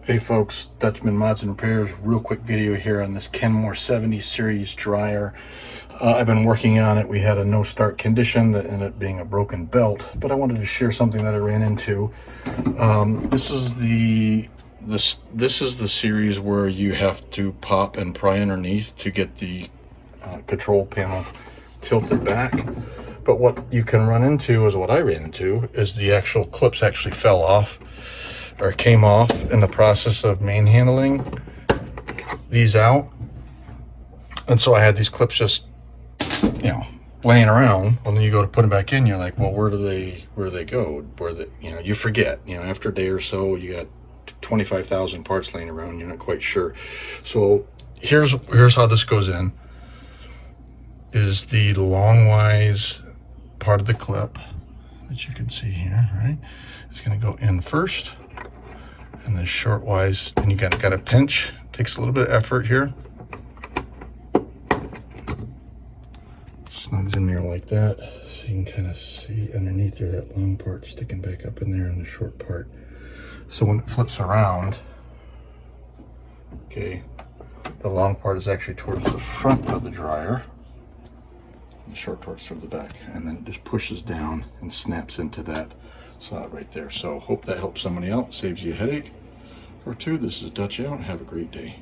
Hey folks, Dutchman Mods and Repairs. Real quick video here on this Kenmore 70 series dryer. I've been working on it. We had a no start condition that ended up being a broken belt, but I wanted to share something that I ran into. This is the series where you have to pop and pry underneath to get the control panel tilted back. But what you can run into, is what I ran into, is the actual clips actually fell off or came off in the process of manhandling these out. And so I had these clips just, laying around. Well, then you go to put them back in, you're like, well, where do they go? You forget, after a day or so, you got 25,000 parts laying around, you're not quite sure. So here's how this goes in. Is the long-wise part of the clip that you can see here, right? It's gonna go in first. And the short wise, then you got to pinch. Takes a little bit of effort here. Snugs in there like that, so you can kind of see underneath there that long part sticking back up in there and the short part. So when it flips around, okay, the long part is actually towards the front of the dryer. The short part's towards the back, and then it just pushes down and snaps into that slot right there. So hope that helps somebody out, saves you a headache or two. This is Dutch out. Have a great day.